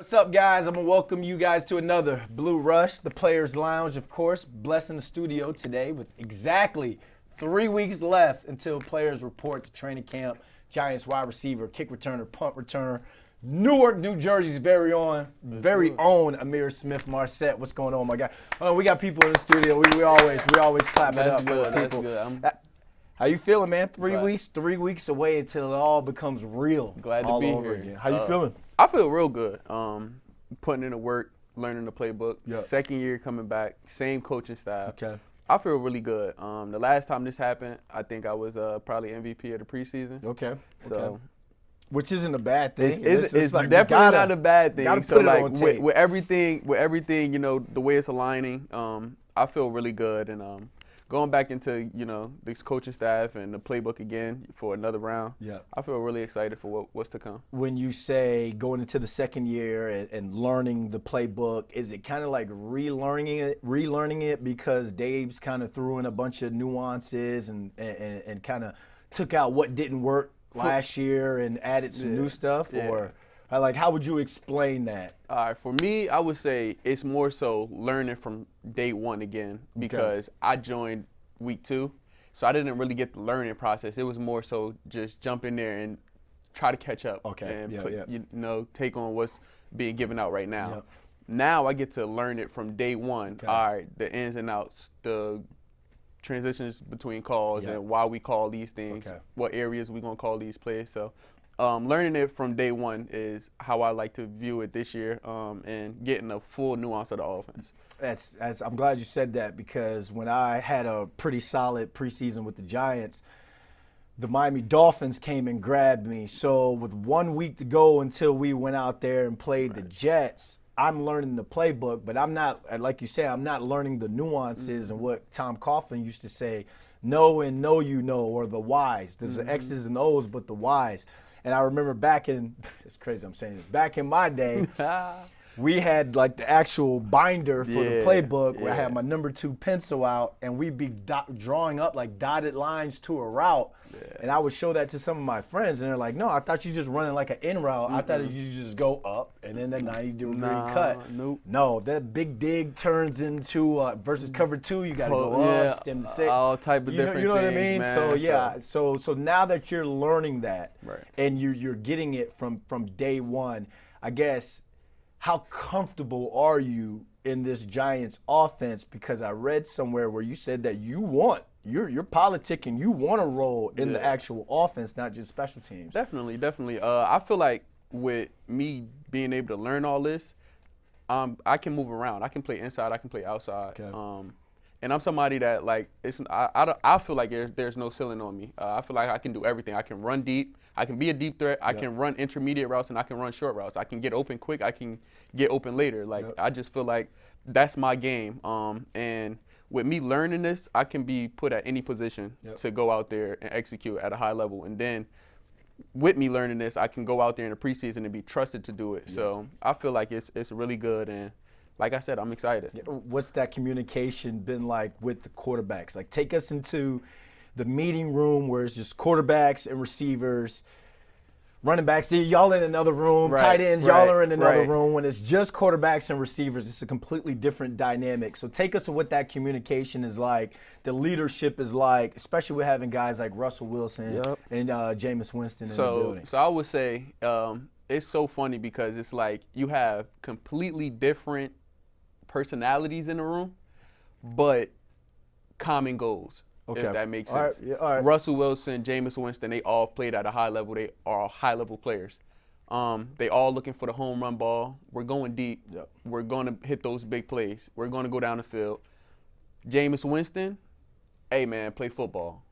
What's up, guys? I'm going to welcome you guys to another Blue Rush, the Players Lounge, of course. Blessing the studio today with exactly 3 weeks left until players report to training camp. Giants wide receiver, kick returner, punt returner, Newark, New Jersey's very own Ihmir Smith-Marsette. What's going on, my guy? We got people in the studio. We always clap it up for people. Good. How you feeling, man? 3 weeks, 3 weeks away until it all becomes real. Glad to all be over here. again. How you feeling? I feel real good. Putting in the work, learning the playbook. Yep. Second year coming back, same coaching staff. Okay. I feel really good. The last time this happened, I think I was probably MVP of the preseason. Okay. So, which isn't a bad thing. it's like definitely not a bad thing. Gotta So put it like on tape. with everything, you know, the way it's aligning, I feel really good. And going back into, you know, this coaching staff and the playbook again for another round. Yeah. I feel really excited for what's to come. When you say going into the second year and learning the playbook, is it kind of like relearning it because Dave's kind of threw in a bunch of nuances and kind of took out what didn't work last year and added some new stuff? Or like, how would you explain that? All right, for me, I would say it's more so learning from day one again because I joined week 2, so I didn't really get the learning process. It was more so just jump in there and try to catch up and you know, take on what's being given out right now. Yep. Now I get to learn it from day one. Okay. All right, the ins and outs, the transitions between calls and why we call these things, what areas we're going to call these plays. So learning it from day one is how I like to view it this year, and getting a full nuance of the offense. I'm glad you said that because when I had a pretty solid preseason with the Giants, the Miami Dolphins came and grabbed me. So with 1 week to go until we went out there and played the Jets, I'm learning the playbook, but I'm not, like you say, I'm not learning the nuances and what Tom Coughlin used to say, know and know you know, or the whys. There's the X's and O's, but the Y's. And I remember it's crazy I'm saying this, back in my day, we had like the actual binder for the playbook where I had my number 2 pencil out and we'd be drawing up like dotted lines to a route. And I would show that to some of my friends and they're like, no, I thought you just running like an in route. I thought you just go up and then the 90-degree cut. Nope. No, that big dig turns into versus cover 2, you got to go up, stem to 6. All type of different You know what I things, mean? man. So so now that you're learning that and you're getting it from day one, I guess, how comfortable are you in this Giants offense? Because I read somewhere where you said that you're politicking, you want to roll in the actual offense, not just special teams. Definitely. I feel like with me being able to learn all this, I can move around. I can play inside. I can play outside. Okay. And I'm somebody that like I feel like there's no ceiling on me. I feel like I can do everything. I can run deep. I can be a deep threat. I can run intermediate routes and I can run short routes. I can get open quick. I can get open later. Like I just feel like that's my game. And with me learning this, I can be put at any position to go out there and execute at a high level. And then with me learning this, I can go out there in the preseason and be trusted to do it. So I feel like it's really good. And like I said, I'm excited. What's that communication been like with the quarterbacks? Like, take us into the meeting room where it's just quarterbacks and receivers, running backs, y'all in another room, tight ends, y'all are in another room. When it's just quarterbacks and receivers, it's a completely different dynamic. So take us to what that communication is like, the leadership is like, especially with having guys like Russell Wilson and Jameis Winston in the building. So I would say it's so funny because it's like you have completely different personalities in the room, but common goals. If that makes sense. All right. Russell Wilson, Jameis Winston, they all played at a high level. They are high-level players. They all looking for the home run ball. We're going deep. We're going to hit those big plays. We're going to go down the field. Jameis Winston, hey, man, play football.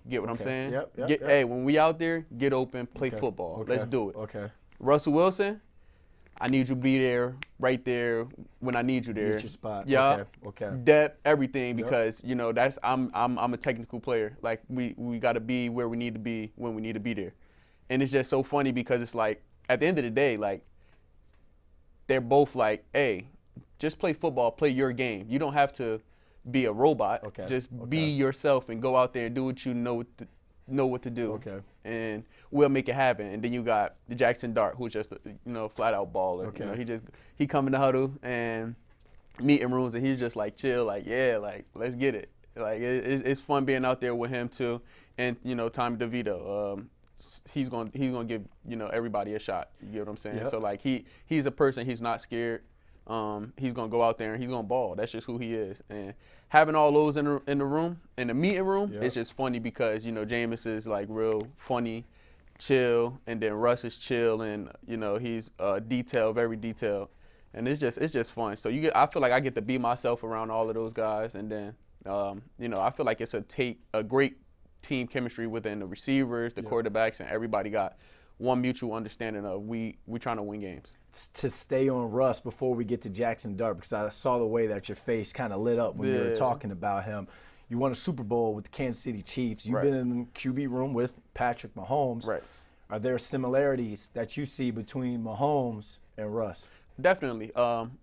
Get what I'm saying? Hey, when we out there, get open, play football. Let's do it. Russell Wilson, I need you to be there, right there, when I need you there. Get your spot. Depth, everything, because you know that's I'm a technical player. Like we got to be where we need to be when we need to be there, and it's just so funny because it's like at the end of the day, like they're both like, hey, just play football, play your game. You don't have to be a robot. Just be yourself and go out there and do what you know know what to do. Okay. And we'll make it happen. And then you got the Jaxson Dart, who's just flat out baller. Okay. He come in the huddle and meeting rooms, and he's just like chill, like yeah, like let's get it. Like it's fun being out there with him too. And Tommy DeVito, he's gonna give everybody a shot. You get what I'm saying? Yep. So like he's a person. He's not scared. He's gonna go out there and he's gonna ball. That's just who he is. And having all those in the room, in the meeting room, Yep. it's just funny because Jameis is like real funny, chill, and then Russ is chill, and he's detailed, very detailed, and it's just fun. So I feel like I get to be myself around all of those guys, and then I feel like it's a great team chemistry within the receivers, the Yep. quarterbacks, and everybody got one mutual understanding of we trying to win games. To stay on Russ before we get to Jaxson Dart, because I saw the way that your face kind of lit up when you were talking about him. You won a Super Bowl with the Kansas City Chiefs. You've Right. been in the QB room with Patrick Mahomes. Right. Are there similarities that you see between Mahomes and Russ? Definitely.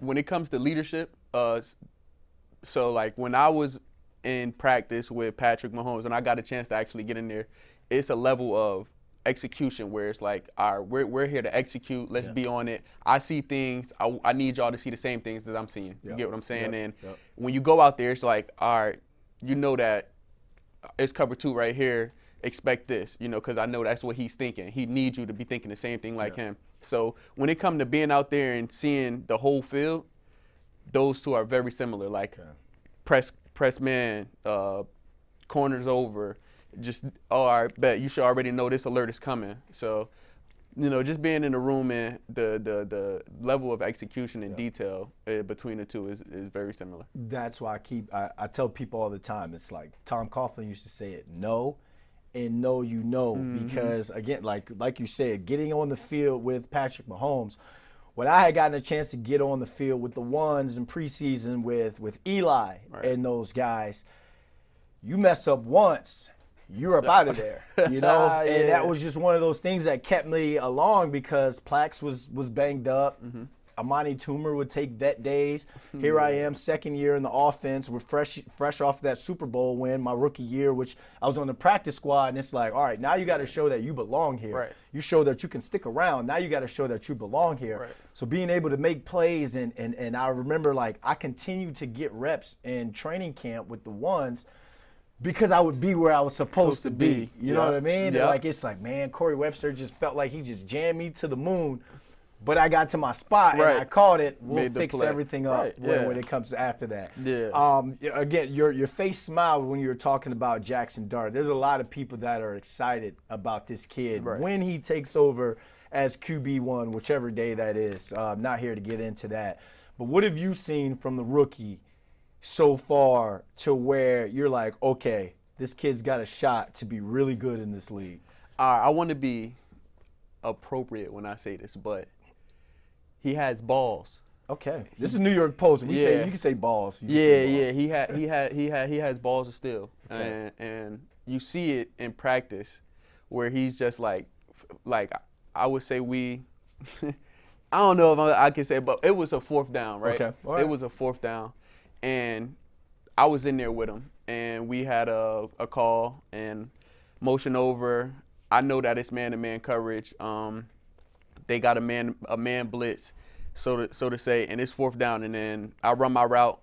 When it comes to leadership, so like when I was in practice with Patrick Mahomes and I got a chance to actually get in there, it's a level of execution where it's like, all right, we're here to execute. Let's be on it. I see things. I need y'all to see the same things that I'm seeing. You get what I'm saying? And when you go out there, it's like, all right, that it's cover 2 right here. Expect this, because I know that's what he's thinking. He needs you to be thinking the same thing like him. So when it comes to being out there and seeing the whole field, those two are very similar. Like press man, corners over. Just, I bet you should already know this alert is coming. So, just being in the room and the level of execution and detail between the two is very similar. That's why I tell people all the time, it's like Tom Coughlin used to say it, know and know you know. Because, again, like you said, getting on the field with Patrick Mahomes, when I had gotten a chance to get on the field with the ones in preseason with Eli and those guys, you mess up once, you're up out of there, And that was just one of those things that kept me along because Plax was banged up. Amani Toomer would take vet days. Here I am, second year in the offense. We're fresh off that Super Bowl win, my rookie year, which I was on the practice squad. And it's like, all right, now you got to show that you belong here. Right. You show that you can stick around. Now you got to show that you belong here. Right. So being able to make plays, and I remember, like, I continued to get reps in training camp with the ones because I would be where I was supposed to be. You know what I mean? Yep. Like, it's like, man, Corey Webster just felt like he just jammed me to the moon. But I got to my spot and I caught it. We'll fix everything up when it comes to after that. Yeah. Again, your face smiled when you were talking about Jaxson Dart. There's a lot of people that are excited about this kid when he takes over as QB1, whichever day that is. I'm not here to get into that. But what have you seen from the rookie so far to where you're like, okay, this kid's got a shot to be really good in this league? I want to be appropriate when I say this, but he has balls. Okay, this is New York Post. You can say balls. He has balls of steel, and you see it in practice, where he's just like I would say I don't know if I can say, but it was a 4th down, right? Okay, all right. It was a 4th down, and I was in there with him, and we had a call and motion over. I know that it's man-to-man coverage. They got a man blitz, so to say, and it's 4th down, and then I run my route,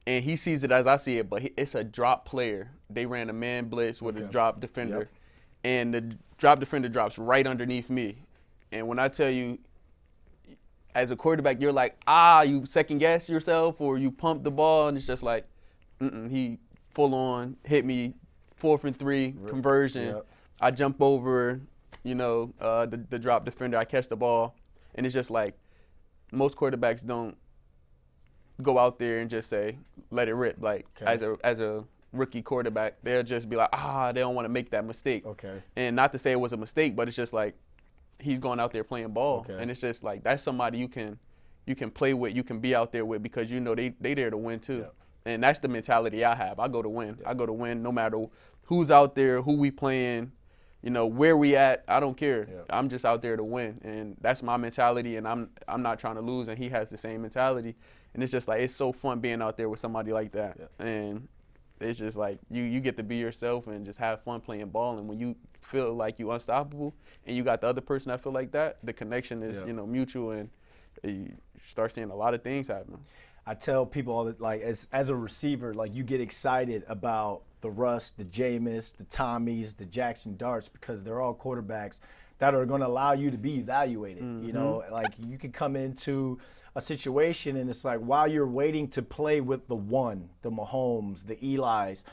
and he sees it as I see it, but it's a drop player. They ran a man blitz with a drop defender, and the drop defender drops right underneath me. And when I tell you, as a quarterback, you're like, you second guess yourself or you pump the ball, and it's just like, he full on hit me, 4th and 3 conversion. I jump over, the drop defender. I catch the ball, and it's just like most quarterbacks don't go out there and just say, let it rip. Like as a rookie quarterback, they'll just be like, they don't want to make that mistake. Okay. And not to say it was a mistake, but it's just like he's going out there playing ball, and it's just like that's somebody you can play with, you can be out there with because they there to win too. And that's the mentality I have. I go to win. I go to win no matter who's out there, who we playing. Where we at, I don't care. I'm just out there to win, and that's my mentality, and I'm not trying to lose, and he has the same mentality, and it's just like it's so fun being out there with somebody like that. And it's just like you get to be yourself and just have fun playing ball. And when you feel like you unstoppable and you got the other person that feel like that, the connection is mutual, and you start seeing a lot of things happen. I tell people all that, like, as a receiver, like, you get excited about the Russ, the Jameis, the Tommies, the Jaxson Darts, because they're all quarterbacks that are going to allow you to be evaluated. You know, like, you could come into a situation and it's like, while you're waiting to play with the one, the Mahomes, the Eli's,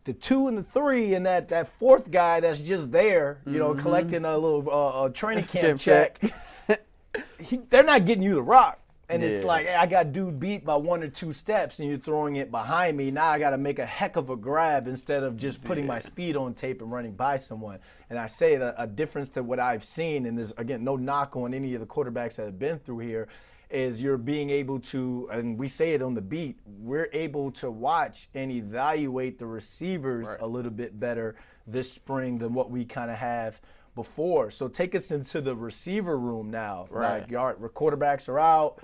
the 2 and the 3, and that fourth guy that's just there, you know, collecting a little training camp check, they're not getting you the rock. And it's like, hey, I got dude beat by 1 or 2 steps, and you're throwing it behind me. Now I got to make a heck of a grab instead of just putting my speed on tape and running by someone. And I say that a difference to what I've seen, and there's, again, no knock on any of the quarterbacks that have been through here, is you're being able to, and we say it on the beat, we're able to watch and evaluate the receivers a little bit better this spring than what we kind of have before. So take us into the receiver room now. Like, quarterbacks are out.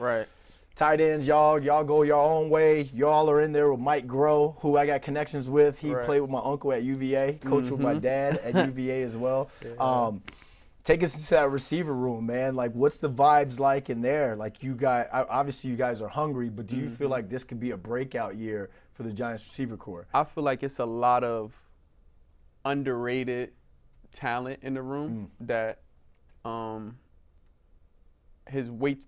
Tight ends, y'all go your own way. Y'all are in there with Mike Groh, who I got connections with. He played with my uncle at UVA, coached with my dad at UVA as well. Take us into that receiver room, man. Like, what's the vibes like in there? Like, you guys, obviously you guys are hungry, but do you feel like this could be a breakout year for the Giants receiver corps? I feel like it's a lot of underrated talent in the room that his weight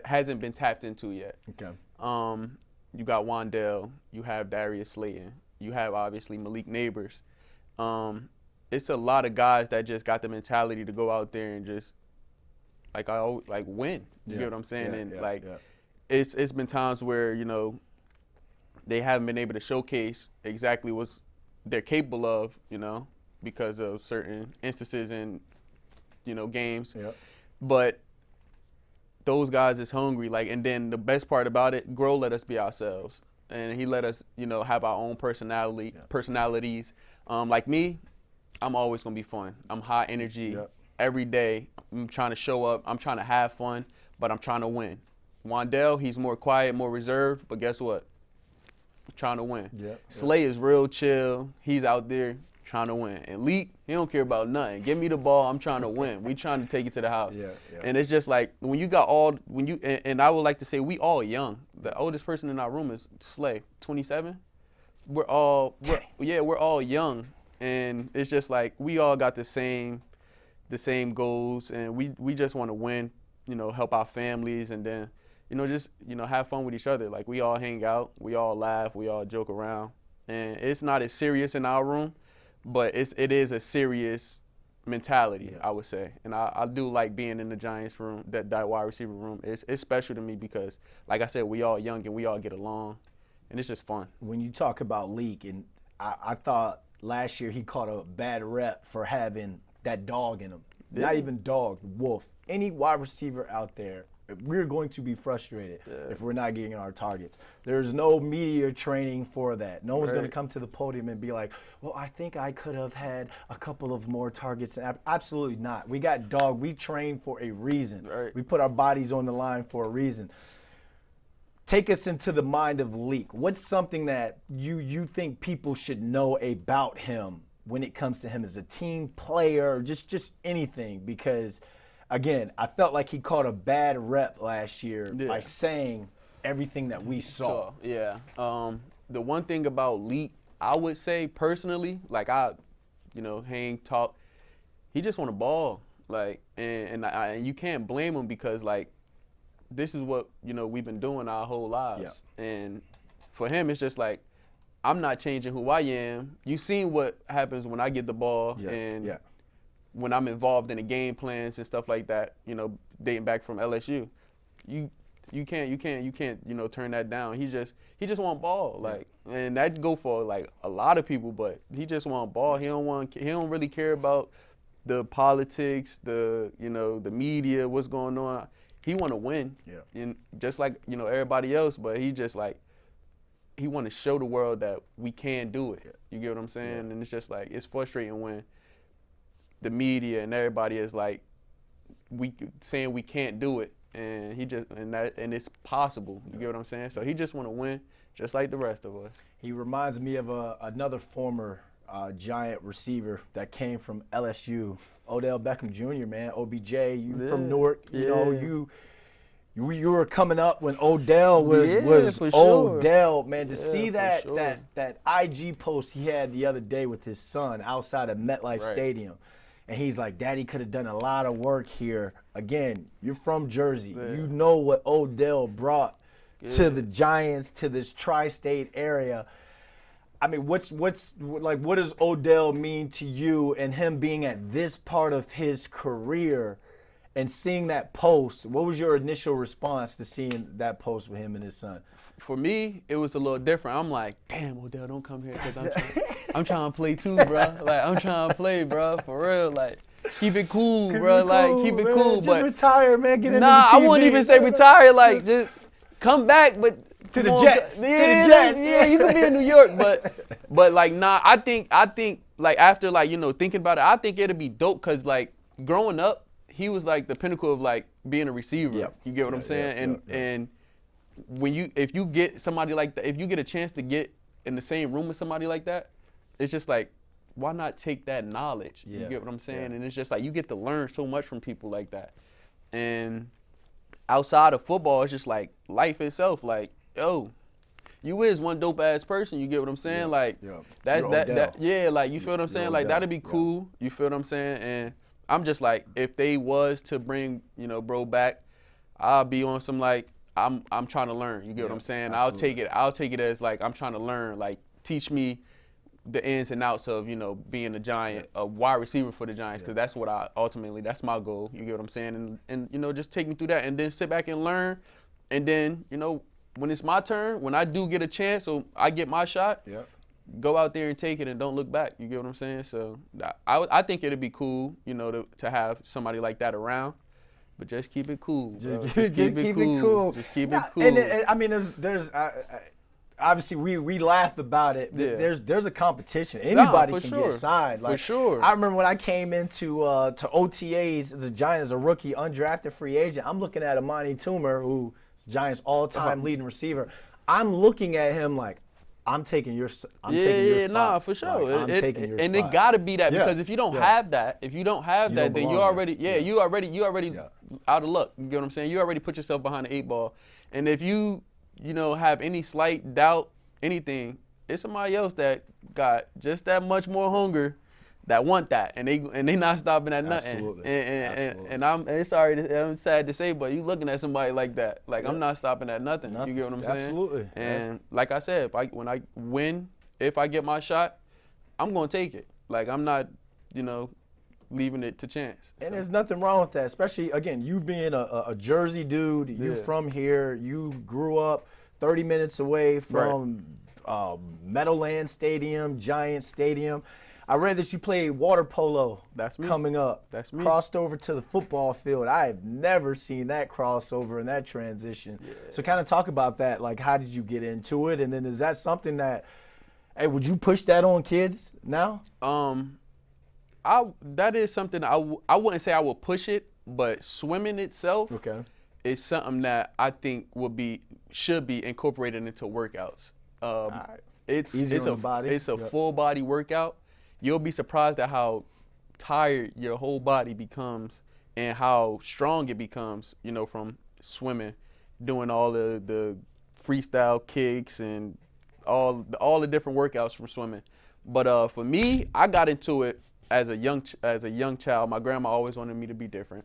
hasn't been tapped into yet. Okay. You got Wan'Dale, you have Darius Slayton, you have obviously Malik Neighbors. It's a lot of guys that just got the mentality to go out there and just win. You get what I'm saying? It's been times where, you know, they haven't been able to showcase exactly what they're capable of, you know, because of certain instances in, you know, games. But those guys is hungry. Like, and then the best part about it, Grohl let us be ourselves, and he let us, you know, have our own personalities. Like me, I'm always gonna be fun. I'm high energy every day. I'm trying to show up. I'm trying to have fun, but I'm trying to win. Wan'Dale, he's more quiet, more reserved, but guess what? I'm trying to win. Slay is real chill. He's out there trying to win. And Leak, he don't care about nothing. Give me the ball, I'm trying to win. We trying to take it to the house. And it's just like, when you got and I would like to say we all young. The oldest person in our room is Slay, 27. We're all young. And it's just like, we all got the same goals, and we just want to win, you know, help our families, and then, you know, just, you know, have fun with each other. Like, we all hang out, we all laugh, we all joke around. And it's not as serious in our room, but it is a serious mentality, I would say. And I do like being in the Giants room, that wide receiver room. It's special to me because, like I said, we all young and we all get along, and it's just fun. When you talk about Leak, and I thought last year he caught a bad rep for having that dog in him. Not even dog, wolf. Any wide receiver out there, we're going to be frustrated if we're not getting our targets. There's no media training for that. No one's going to come to the podium and be like, well, I think I could have had a couple of more targets. Absolutely not. We got dog. We train for a reason. We put our bodies on the line for a reason. Take us into the mind of Leak. What's something that you think people should know about him when it comes to him as a team player, or just anything? Because, again, I felt like he caught a bad rep last year by saying everything that we saw. The one thing about Leak, I would say personally, like, talk, he just want to ball. Like, and you can't blame him, because, like, this is what, you know, we've been doing our whole lives. And for him, it's just like, I'm not changing who I am. You seen what happens when I get the ball and when I'm involved in the game plans and stuff like that, you know, dating back from LSU. You can't, you know, turn that down. He just want ball. Like, and that go for, like, a lot of people, but he just want ball. He don't really care about the politics, the media, what's going on. He want to win, and just like, you know, everybody else. But he just, like, he want to show the world that we can do it. You get what I'm saying? And it's just like, it's frustrating when the media and everybody is like, saying we can't do it, and and it's possible. You get what I'm saying? So he just want to win, just like the rest of us. He reminds me of another former Giant receiver that came from LSU, Odell Beckham Jr. Man, OBJ. You from Newark? You know you were coming up when Odell was for sure. Odell, man. To see for sure. that IG post he had the other day with his son outside of MetLife Stadium, and he's like, "Daddy could have done a lot of work here." Again, you're from Jersey. You know what Odell brought to the Giants, to this tri-state area. I mean, what does Odell mean to you, and him being at this part of his career? And seeing that post, what was your initial response to seeing that post with him and his son? For me, it was a little different. I'm like, damn, Odell, don't come here because I'm trying to play too, bro. Like, I'm trying to play, bro, for real. Like, keep it cool, bro. Like, keep it cool. Just retire, man. Get into I the wouldn't TV. even say retire. Like, just come back, but to the come on, Jets. Yeah, you could be in New York, but like, nah. I think like after like thinking about it, I think it'd be dope because like growing up, he was like the pinnacle of like being a receiver. Yep. You get what I'm saying? And when if you get somebody like that, if you get a chance to get in the same room with somebody like that, it's just like, why not take that knowledge? You get what I'm saying? And it's just like you get to learn so much from people like that. And outside of football, it's just like life itself. Like, yo, you is one dope ass person. You get what I'm saying? Like that's that. Yeah, like you feel what I'm saying? Like that'd be cool. You feel what I'm saying? And I'm just like, if they was to bring, bro back, I'll be on some like, I'm trying to learn. You get what I'm saying? Absolutely. I'll take it as like I'm trying to learn. Like teach me the ins and outs of being a Giant, a wide receiver for the Giants, because that's what that's my goal. You get what I'm saying? And just take me through that, and then sit back and learn, and then when it's my turn, when I do get a chance, so I get my shot. Go out there and take it and don't look back. You get what I'm saying? So I think it'd be cool, to have somebody like that around, but just keep it cool. Just keep it cool. Just keep it cool. And I mean, there's obviously we laugh about it. But there's a competition. Anybody can get signed. Like, for sure. I remember when I came into to OTAs as a Giant, as a rookie, undrafted free agent. I'm looking at Amani Toomer, who's Giants' all-time leading receiver. I'm looking at him like, I'm taking your spot. Nah, for sure. Like, I'm taking your spot. And it gotta be that, because if you don't have that, then you already out of luck. You get what I'm saying? You already put yourself behind the 8 ball. And if you have any slight doubt, anything, it's somebody else that got just that much more hunger that want that, and they not stopping at nothing. Absolutely. And I'm sad to say, but you looking at somebody like that, like I'm not stopping at nothing. You get what I'm saying? Absolutely. And like I said, if I get my shot, I'm gonna take it. Like I'm not, leaving it to chance. And there's nothing wrong with that, especially again, you being a Jersey dude. You're from here. You grew up 30 minutes away from Meadowlands Stadium, Giant Stadium. I read that you played water polo. That's me. Coming up. That's me. Crossed over to the football field. I have never seen that crossover and that transition. So kind of talk about that. Like, how did you get into it? And then is that something that, hey, would you push that on kids now? That is something I wouldn't say I would push it, but swimming itself is something that I think should be incorporated into workouts. It's easier on the body. It's a full body workout. You'll be surprised at how tired your whole body becomes and how strong it becomes, from swimming, doing all the freestyle kicks and all the different workouts from swimming. But for me, I got into it as a young child. My grandma always wanted me to be different.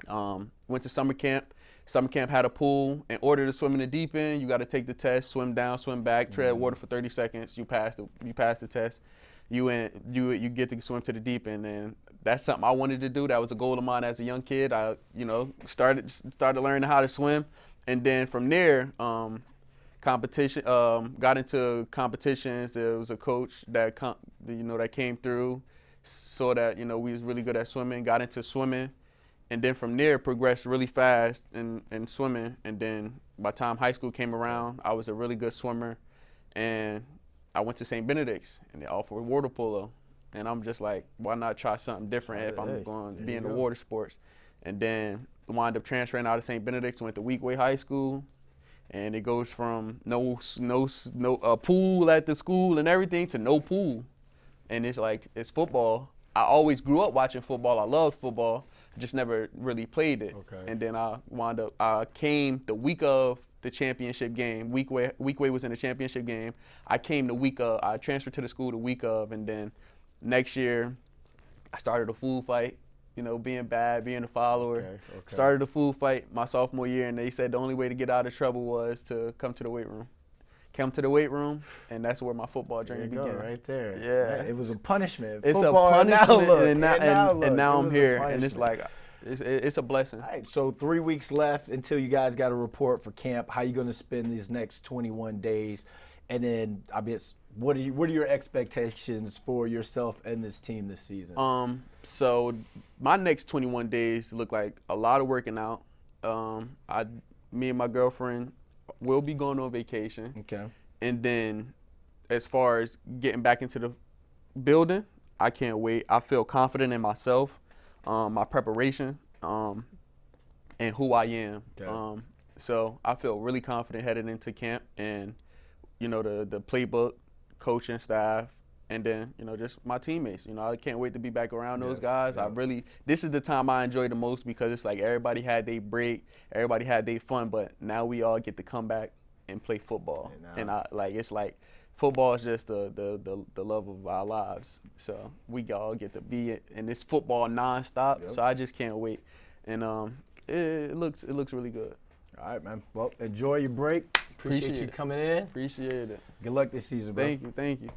Went to summer camp. Summer camp had a pool. In order to swim in the deep end, you got to take the test, swim down, swim back, tread water for 30 seconds. You pass the test. You get to swim to the deep end, and that's something I wanted to do. That was a goal of mine as a young kid. I started learning how to swim, and then from there, competition. Got into competitions. There was a coach that that came through, saw that we was really good at swimming. Got into swimming. And then from there, progressed really fast in swimming. And then by the time high school came around, I was a really good swimmer. And I went to St. Benedict's, and they offered water polo. And I'm just like, why not try something different if I'm going to be in the water sports? And then wound up transferring out of St. Benedict's, went to Weekway High School, and it goes from no pool at the school and everything to no pool, and it's football. I always grew up watching football. I loved football, just never really played it. Okay. And then I came the week of the championship game. Weekway was in the championship game. I came the week of. I transferred to the school the week of, and then next year I started a food fight. Being bad, being a follower. Okay. Started a food fight my sophomore year, and they said the only way to get out of trouble was to come to the weight room. Come to the weight room, and that's where my football journey began. Right there. Yeah. It was a punishment. It's Football, a punishment, and now I'm here, and it's like, it's a blessing. All right, so 3 weeks left until you guys got to report for camp. How you going to spend these next 21 days? And then, I guess, what are your expectations for yourself and this team this season? So my next 21 days look like a lot of working out. Me and my girlfriend will be going on vacation. Okay. And then, as far as getting back into the building, I can't wait. I feel confident in myself, my preparation, and who I am. Okay. So I feel really confident headed into camp, and the playbook, coaching staff, and then just my teammates. I can't wait to be back around those guys. Yeah. This is the time I enjoy the most, because it's like everybody had their break, everybody had their fun, but now we all get to come back and play football. And it's like football is just the love of our lives. So we all get to be in this football nonstop. Yep. So I just can't wait, and it looks really good. All right, man. Well, enjoy your break. Appreciate you coming in. Appreciate it. Good luck this season, bro. Thank you.